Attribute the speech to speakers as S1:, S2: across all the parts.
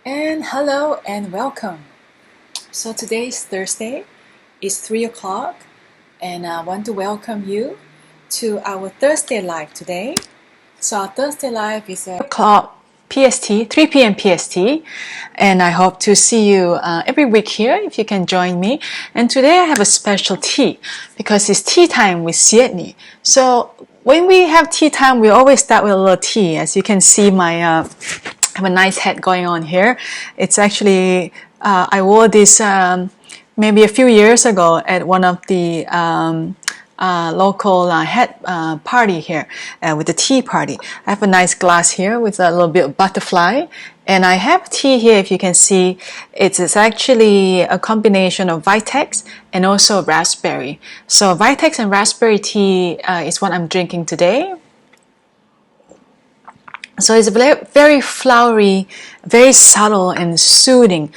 S1: And hello and welcome. So today is Thursday, it's 3 o'clock, and I want to welcome you to our Thursday Live today. So our Thursday Live is at o'clock PST, 3 p.m. PST, and I hope to see you every week here if you can join me. And today I have a special tea because it's tea time with Sydney. So when we have tea time, we always start with a little tea. As you can see, I have a nice hat going on here. It's actually, I wore this maybe a few years ago at one of the local hat party here with the tea party. I have a nice glass here with a little bit of butterfly. And I have tea here, if you can see, it's actually a combination of Vitex and also raspberry. So Vitex and raspberry tea is what I'm drinking today. So it's very flowery, very subtle and soothing.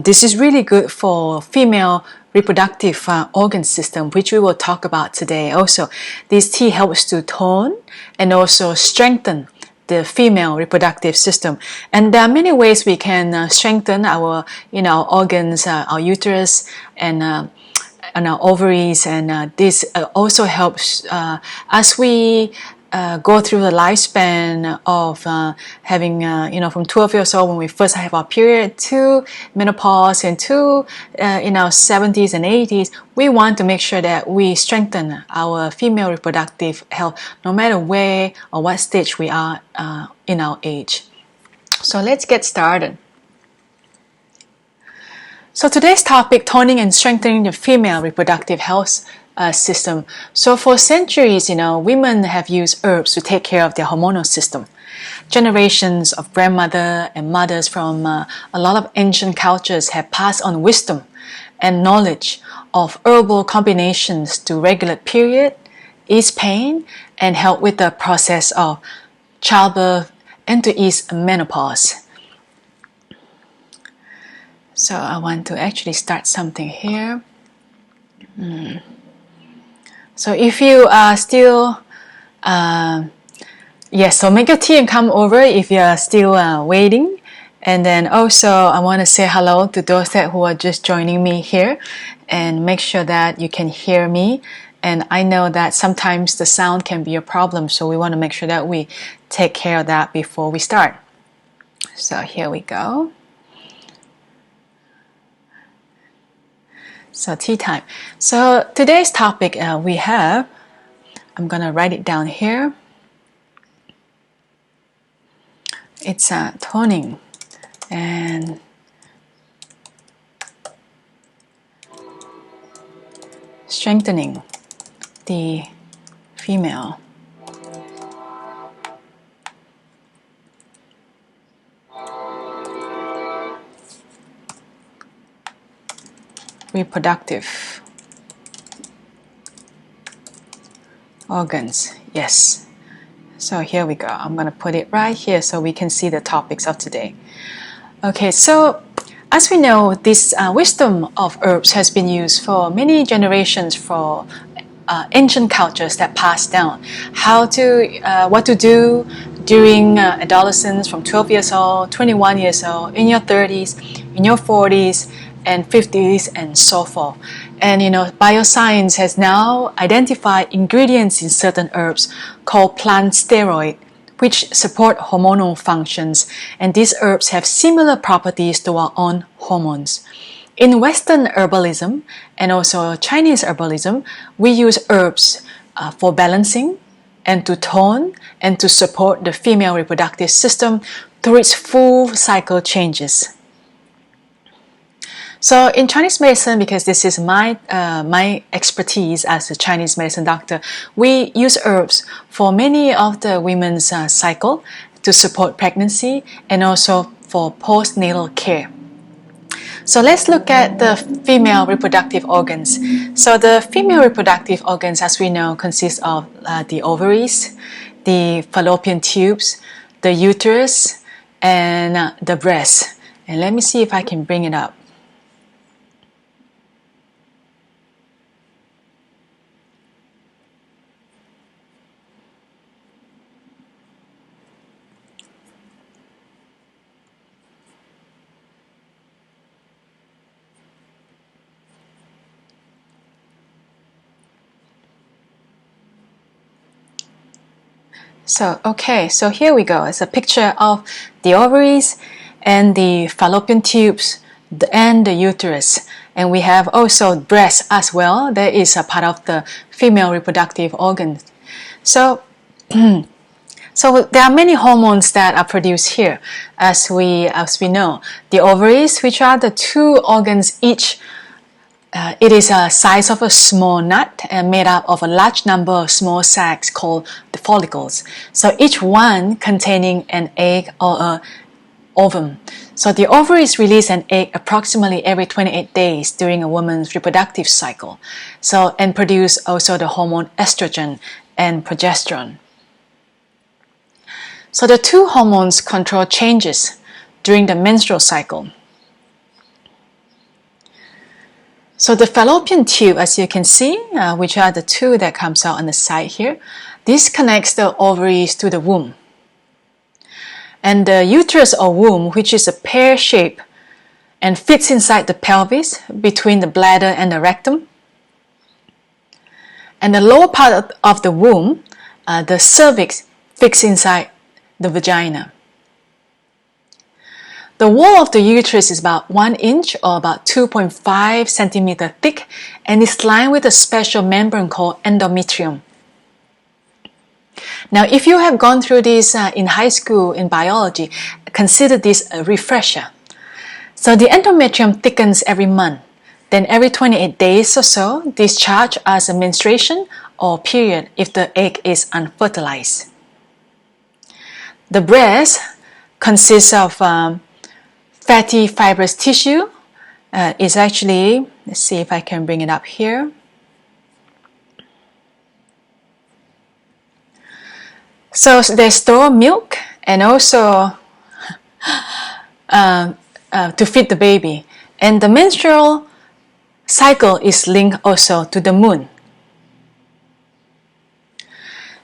S1: This is really good for female reproductive organ system, which we will talk about today also. This tea helps to tone and also strengthen the female reproductive system. And there are many ways we can strengthen our, organs, our uterus and our ovaries, and this also helps as we go through the lifespan of having, from 12 years old when we first have our period to menopause and to in our 70s and 80s. We want to make sure that we strengthen our female reproductive health no matter where or what stage we are in our age. So let's get started. So today's topic, toning and strengthening the female reproductive health system. So for centuries, women have used herbs to take care of their hormonal system. Generations of grandmother and mothers from a lot of ancient cultures have passed on wisdom and knowledge of herbal combinations to regulate period, ease pain, and help with the process of childbirth and to ease menopause. So I want to actually start something here. So if you are still, so make your tea and come over if you are still waiting. And then also I want to say hello to those who are just joining me here, and make sure that you can hear me. And I know that sometimes the sound can be a problem, so we want to make sure that we take care of that before we start. So here we go. So tea time. So today's topic I'm going to write it down here. It's toning and strengthening the female reproductive organs. Yes. So here we go. I'm going to put it right here so we can see the topics of today. Okay, so as we know, this wisdom of herbs has been used for many generations for ancient cultures that passed down what to do during adolescence from 12 years old, 21 years old, in your 30s, in your 40s, and 50s, and so forth. And BioScience has now identified ingredients in certain herbs called plant steroids, which support hormonal functions, and these herbs have similar properties to our own hormones. In Western herbalism and also Chinese herbalism, we use herbs for balancing and to tone and to support the female reproductive system through its full cycle changes. So in Chinese medicine, because this is my expertise as a Chinese medicine doctor, we use herbs for many of the women's cycle to support pregnancy and also for postnatal care. So let's look at the female reproductive organs. So the female reproductive organs, as we know, consist of the ovaries, the fallopian tubes, the uterus, and the breast. And let me see if I can bring it up. So here we go. It's a picture of the ovaries and the fallopian tubes and the uterus. And we have also breast as well. That is a part of the female reproductive organs. So, so there are many hormones that are produced here, as we know. The ovaries, which are the two organs each. It is a size of a small nut and made up of a large number of small sacs called the follicles. So each one containing an egg or an ovum. So the ovaries release an egg approximately every 28 days during a woman's reproductive cycle. So and produce also the hormone estrogen and progesterone. So the two hormones control changes during the menstrual cycle. So the fallopian tube, as you can see, which are the two that comes out on the side here, this connects the ovaries to the womb. And the uterus or womb, which is a pear shape and fits inside the pelvis between the bladder and the rectum. And the lower part of the womb, the cervix, fits inside the vagina. The wall of the uterus is about 1 inch or about 2.5 centimeters thick and is lined with a special membrane called endometrium. Now, if you have gone through this in high school in biology, consider this a refresher. So the endometrium thickens every month. Then every 28 days or so, discharge as a menstruation or period if the egg is unfertilized. The breast consists of fatty fibrous tissue. Is actually, let's see if I can bring it up here. So they store milk and also to feed the baby. And the menstrual cycle is linked also to the moon.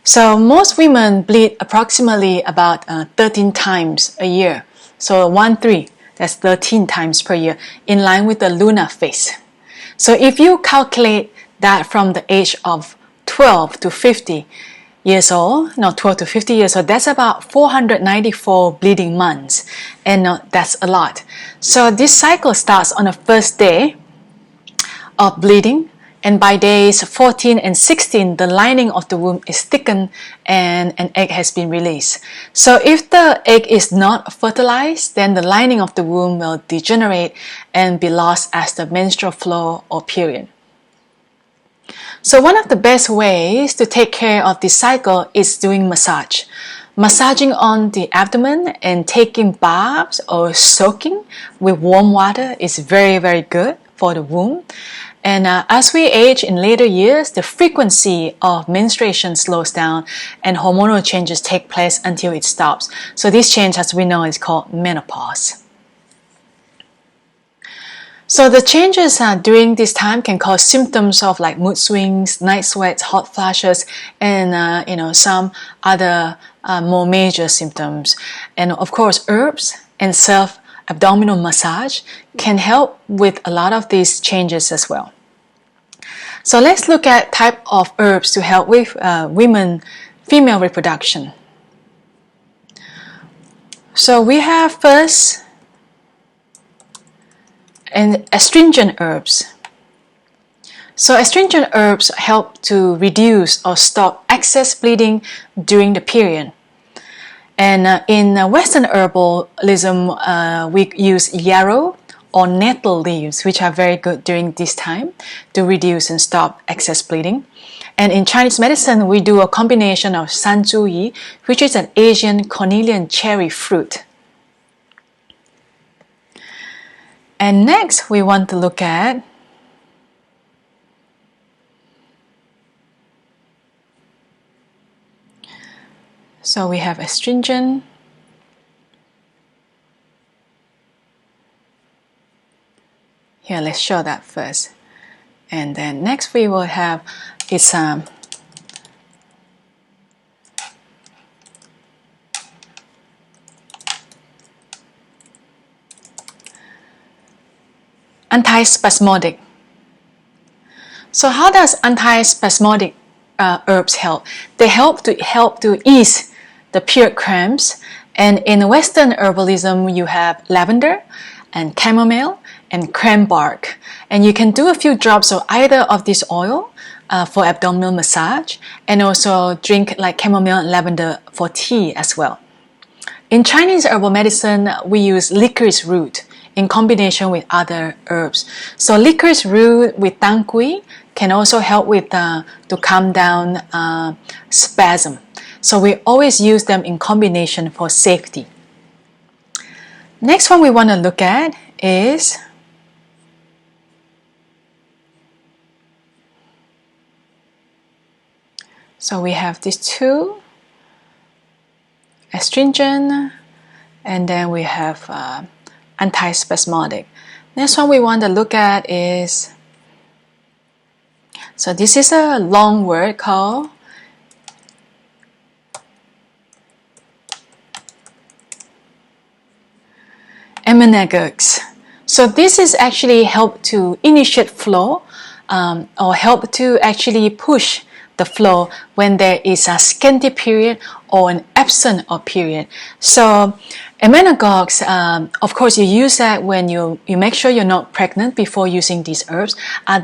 S1: So most women bleed approximately about 13 times a year. So 1-3, that's 13 times per year, in line with the lunar phase. So if you calculate that from the age of 12 to 50 years old, 12 to 50 years old, that's about 494 bleeding months. And that's a lot. So this cycle starts on the first day of bleeding. And by days 14 and 16, the lining of the womb is thickened and an egg has been released. So if the egg is not fertilized, then the lining of the womb will degenerate and be lost as the menstrual flow or period. So one of the best ways to take care of this cycle is doing massage. Massaging on the abdomen and taking baths or soaking with warm water is very, very good for the womb. And as we age in later years, the frequency of menstruation slows down and hormonal changes take place until it stops. So this change, as we know, is called menopause. So the changes during this time can cause symptoms of like mood swings, night sweats, hot flashes, and some other more major symptoms. And of course, herbs and abdominal massage can help with a lot of these changes as well. So let's look at type of herbs to help with female reproduction. So we have first astringent herbs. So astringent herbs help to reduce or stop excess bleeding during the period. And in Western herbalism, we use yarrow or nettle leaves, which are very good during this time to reduce and stop excess bleeding. And in Chinese medicine, we do a combination of sanzhuyi, which is an Asian cornelian cherry fruit. And next, we want to look at so we have astringent, here let's show that first, and then next we will have its antispasmodic. So how does antispasmodic herbs help? They help to ease the period cramps. And in Western herbalism, you have lavender and chamomile and cran bark. And you can do a few drops of either of this oil for abdominal massage, and also drink like chamomile and lavender for tea as well. In Chinese herbal medicine, we use licorice root in combination with other herbs. So licorice root with tang kui can also help with to calm down spasm. So we always use them in combination for safety. Next one we want to look at is so we have these two, astringent, and then we have antispasmodic. Next one we want to look at is, so this is a long word called emmenagogues. So this is actually help to initiate flow or help to actually push the flow when there is a scanty period or an absence of period. So emmenagogues, of course, you use that when you make sure you're not pregnant before using these herbs.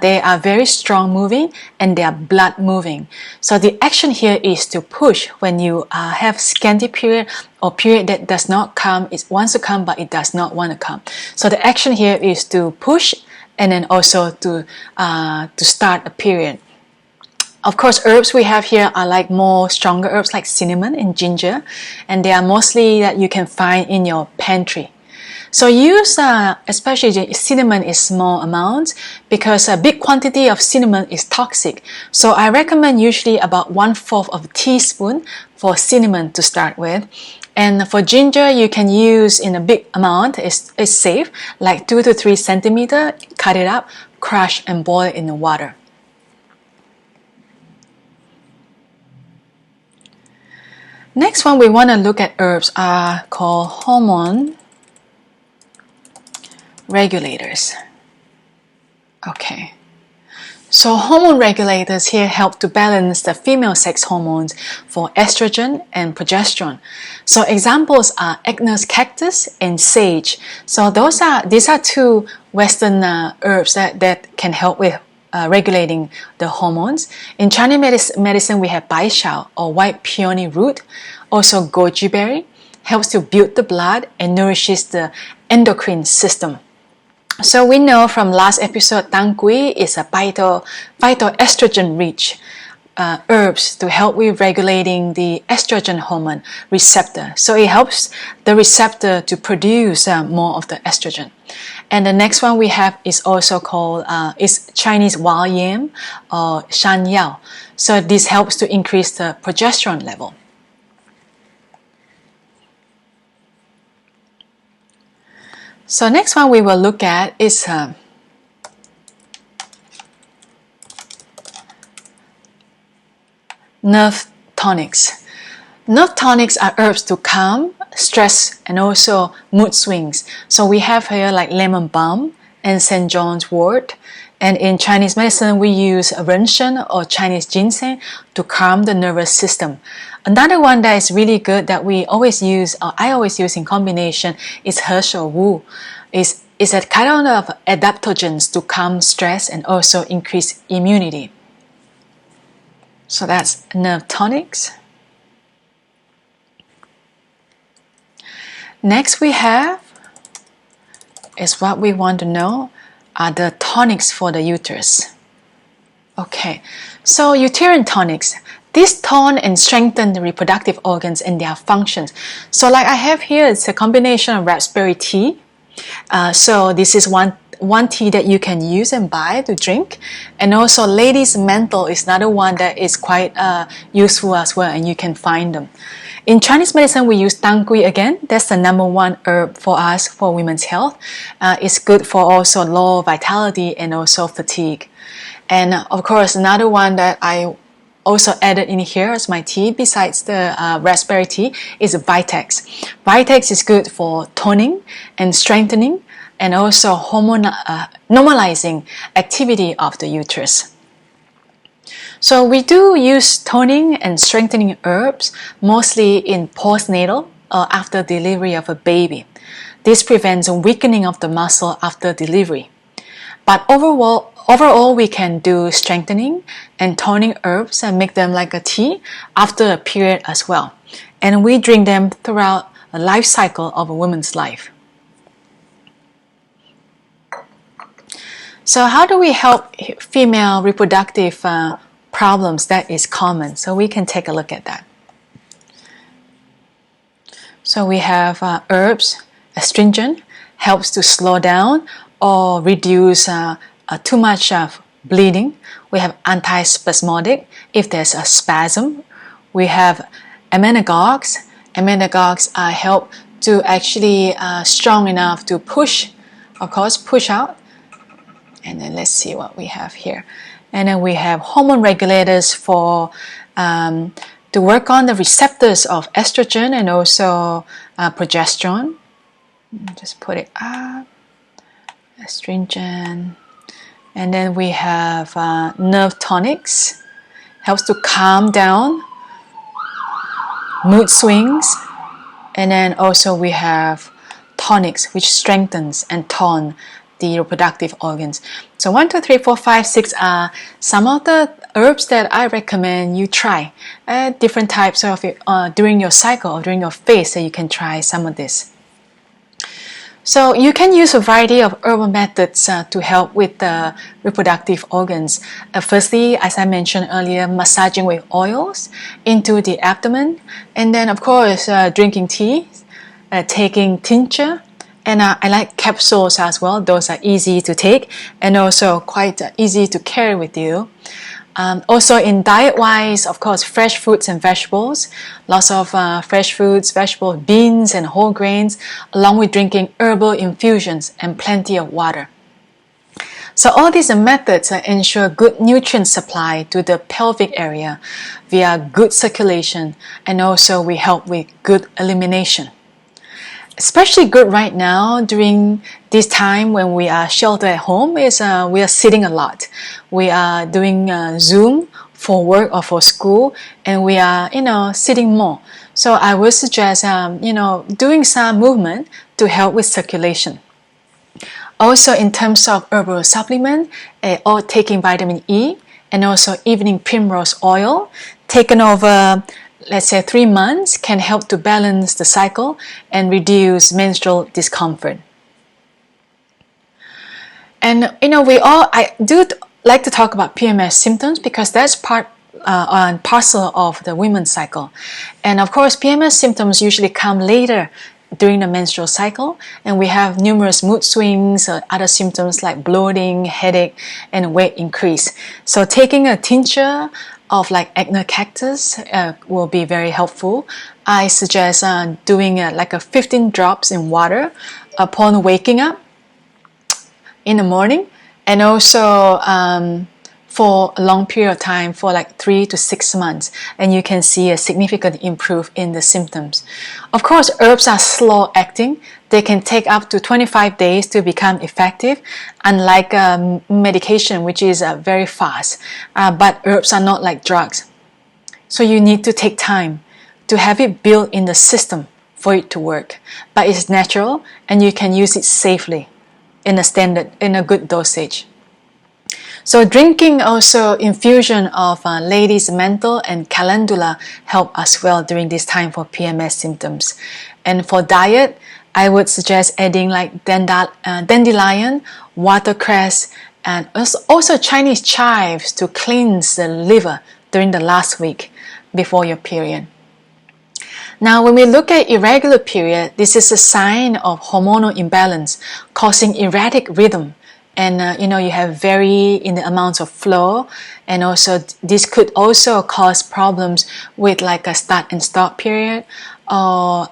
S1: They are very strong moving and they are blood moving. So the action here is to push when you have scanty period or period that does not come. It wants to come but it does not want to come. So the action here is to push and then also to start a period. Of course, herbs we have here are like more stronger herbs like cinnamon and ginger, and they are mostly that you can find in your pantry. So use especially cinnamon in small amounts because a big quantity of cinnamon is toxic. So I recommend usually about 1/4 of a teaspoon for cinnamon to start with. And for ginger, you can use in a big amount. It's safe, like 2 to 3 centimeters. Cut it up, crush, and boil it in the water. Next one we want to look at herbs are called hormone regulators. Okay, so hormone regulators here help to balance the female sex hormones for estrogen and progesterone. So examples are Agnes cactus and sage. So these are two Western herbs that can help with regulating the hormones. In Chinese medicine, we have bai shao or white peony root, also goji berry, helps to build the blood and nourishes the endocrine system. So we know from last episode, tang kui is a phytoestrogen rich herbs to help with regulating the estrogen hormone receptor. So it helps the receptor to produce more of the estrogen. And the next one we have is also called is Chinese wild yam or shan yao. So this helps to increase the progesterone level. So next one we will look at is nerve tonics. Nerve tonics are herbs to calm stress and also mood swings. So we have here like lemon balm and St. John's wort. And in Chinese medicine, we use renshen or Chinese ginseng to calm the nervous system. Another one that is really good that we always use, or I always use in combination, is Herschel Wu. Is a kind of adaptogens to calm stress and also increase immunity. So that's nerve tonics. Next we have is what we want to know are the tonics for the uterus. Okay, so uterine tonics. These tone and strengthen the reproductive organs and their functions. So like I have here, it's a combination of raspberry tea. So this is one tea that you can use and buy to drink, and also ladies' menthol is another one that is quite useful as well, and you can find them. In Chinese medicine, we use tang kui again. That's the number one herb for us for women's health. It's good for also low vitality and also fatigue. And of course, another one that I also added in here as my tea besides the raspberry tea is Vitex. Vitex is good for toning and strengthening and also normalizing activity of the uterus. So we do use toning and strengthening herbs mostly in postnatal or after delivery of a baby. This prevents a weakening of the muscle after delivery. But overall, we can do strengthening and toning herbs and make them like a tea after a period as well. And we drink them throughout the life cycle of a woman's life. So how do we help female reproductive problems that is common? So we can take a look at that. So we have herbs, astringent, helps to slow down or reduce too much bleeding. We have antispasmodic if there's a spasm. We have emmenagogues. Emmenagogues help to actually strong enough to push out. And then let's see what we have here. And then we have hormone regulators for to work on the receptors of estrogen and also progesterone. Just put it up. Astringent. And then we have nerve tonics. Helps to calm down mood swings. And then also we have tonics, which strengthens and tone the reproductive organs. So 1, 2, 3, 4, 5, 6 are some of the herbs that I recommend you try. Different types of it during your cycle or during your phase that you can try some of this. So you can use a variety of herbal methods to help with the reproductive organs. Firstly, as I mentioned earlier, massaging with oils into the abdomen, and then of course drinking tea, taking tincture, and I like capsules as well. Those are easy to take and also quite easy to carry with you. Also in diet-wise, of course, fresh fruits and vegetables, lots of fresh fruits, vegetables, beans and whole grains, along with drinking herbal infusions and plenty of water. So all these methods ensure good nutrient supply to the pelvic area via good circulation, and also we help with good elimination. Especially good right now during this time when we are sheltered at home is we are sitting a lot. We are doing Zoom for work or for school, and we are sitting more. So I would suggest doing some movement to help with circulation. Also in terms of herbal supplement, or taking vitamin E and also evening primrose oil taken over let's say 3 months can help to balance the cycle and reduce menstrual discomfort. And I do like to talk about PMS symptoms because that's part and parcel of the women's cycle. And of course, PMS symptoms usually come later during the menstrual cycle, and we have numerous mood swings or other symptoms like bloating, headache, and weight increase. So taking a tincture of like cactus will be very helpful. I suggest doing like a 15 drops in water upon waking up in the morning, and also for a long period of time, for like 3 to 6 months, and you can see a significant improvement in the symptoms. Of course, herbs are slow acting. They can take up to 25 days to become effective, unlike medication, which is very fast. But herbs are not like drugs. So you need to take time to have it built in the system for it to work. But it's natural, and you can use it safely in a good dosage. So drinking also infusion of ladies' menthol and calendula help as well during this time for PMS symptoms. And for diet, I would suggest adding like dandelion, watercress, and also Chinese chives to cleanse the liver during the last week before your period. Now, when we look at irregular period, this is a sign of hormonal imbalance causing erratic rhythm. And you have vary in the amounts of flow, and also this could also cause problems with like a start and stop period, or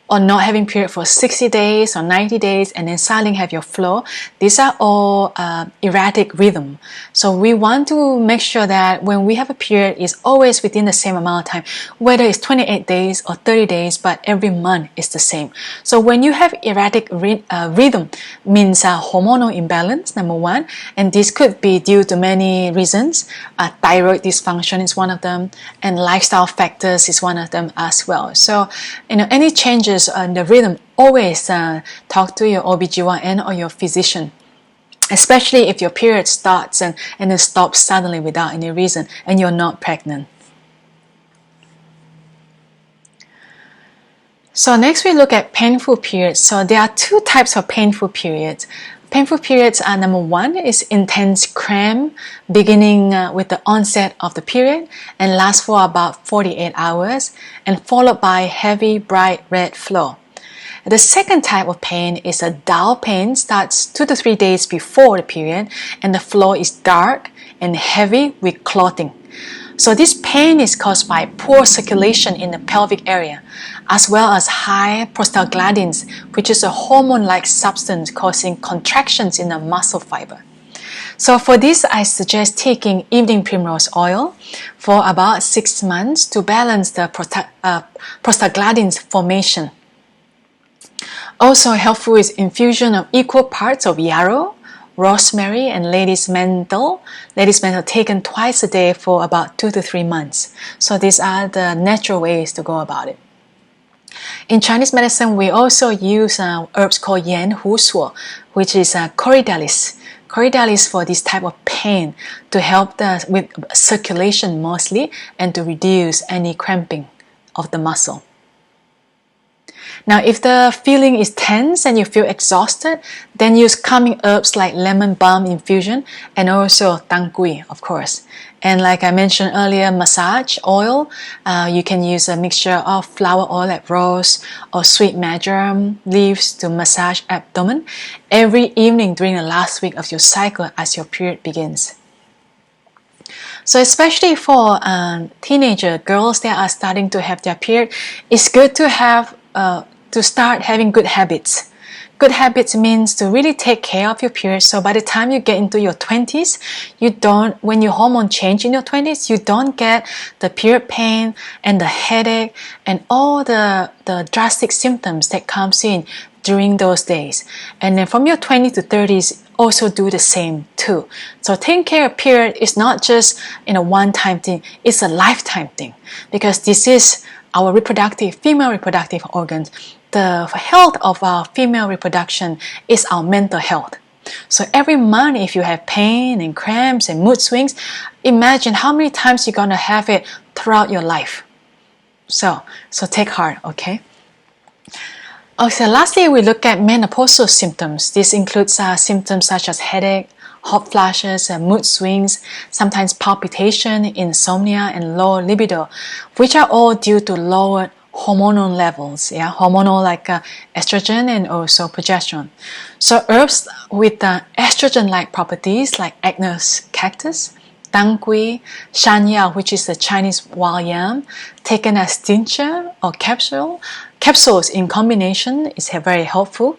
S1: or not having period for 60 days or 90 days and then suddenly have your flow, these are all erratic rhythm. So we want to make sure that when we have a period, it's always within the same amount of time, whether it's 28 days or 30 days, but every month is the same. So when you have erratic rhythm, means hormonal imbalance, number one, and this could be due to many reasons. Thyroid dysfunction is one of them, and lifestyle factors is one of them as well. So, any changes in the rhythm, always talk to your OBGYN or your physician, especially if your period starts and then stops suddenly without any reason and you're not pregnant. So next we look at painful periods. So there are two types of painful periods. Painful periods are, number one is intense cramp beginning with the onset of the period and lasts for about 48 hours and followed by heavy bright red flow. The second type of pain is a dull pain, starts 2 to 3 days before the period and the flow is dark and heavy with clotting. So this pain is caused by poor circulation in the pelvic area, as well as high prostaglandins, which is a hormone-like substance causing contractions in the muscle fiber. So for this, I suggest taking evening primrose oil for about 6 months to balance the prostaglandins formation. Also helpful is infusion of equal parts of yarrow, rosemary, and lady's mantle. Lady's mantle taken twice a day for about 2 to 3 months. So these are the natural ways to go about it. In Chinese medicine, we also use herbs called yan hu suo, which is corydalis. Corydalis for this type of pain to help with circulation mostly and to reduce any cramping of the muscle. Now, if the feeling is tense and you feel exhausted, then use calming herbs like lemon balm infusion and also tang kui, of course. And like I mentioned earlier, massage oil, you can use a mixture of flower oil like rose or sweet marjoram leaves to massage abdomen every evening during the last week of your cycle as your period begins. So especially for teenager girls that are starting to have their period, it's good to have to start having good habits. Good habits means to really take care of your period. So by the time you get into your 20s, when your hormone change in your 20s, you don't get the period pain and the headache and all the drastic symptoms that comes in during those days. And then from your 20s to 30s, also do the same too. So taking care of period is not just a one-time thing, it's a lifetime thing, because this is our female reproductive organs. The health of our female reproduction is our mental health. So every month, if you have pain and cramps and mood swings, imagine how many times you're going to have it throughout your life. So take heart, okay? Okay, lastly, we look at menopausal symptoms. This includes symptoms such as headache, hot flashes, mood swings, sometimes palpitation, insomnia, and low libido, which are all due to lowered hormonal levels, hormonal like estrogen and also progesterone. So herbs with estrogen-like properties like Agnus cactus, tang kui, shanya, which is the Chinese wild yam, taken as tincture or capsules in combination is very helpful.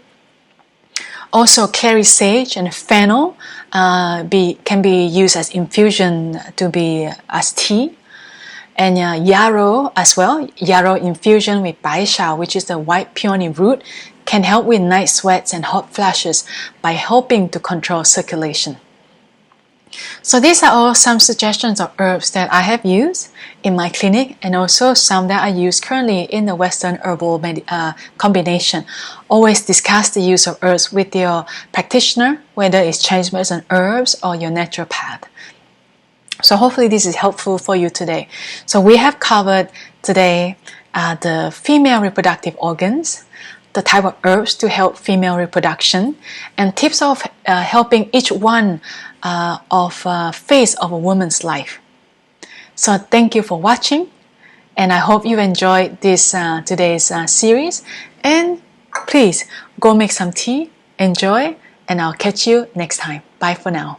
S1: Also, clary sage and fennel can be used as infusion to be as tea. And yarrow as well, yarrow infusion with baisha, which is the white peony root, can help with night sweats and hot flashes by helping to control circulation. So these are all some suggestions of herbs that I have used in my clinic and also some that I use currently in the Western herbal combination. Always discuss the use of herbs with your practitioner, whether it's Chinese medicine herbs or your naturopath. So hopefully this is helpful for you today. So we have covered today the female reproductive organs, the type of herbs to help female reproduction, and tips of helping each one of phase of a woman's life. So thank you for watching, and I hope you enjoyed this today's series. And please go make some tea, enjoy, and I'll catch you next time. Bye for now.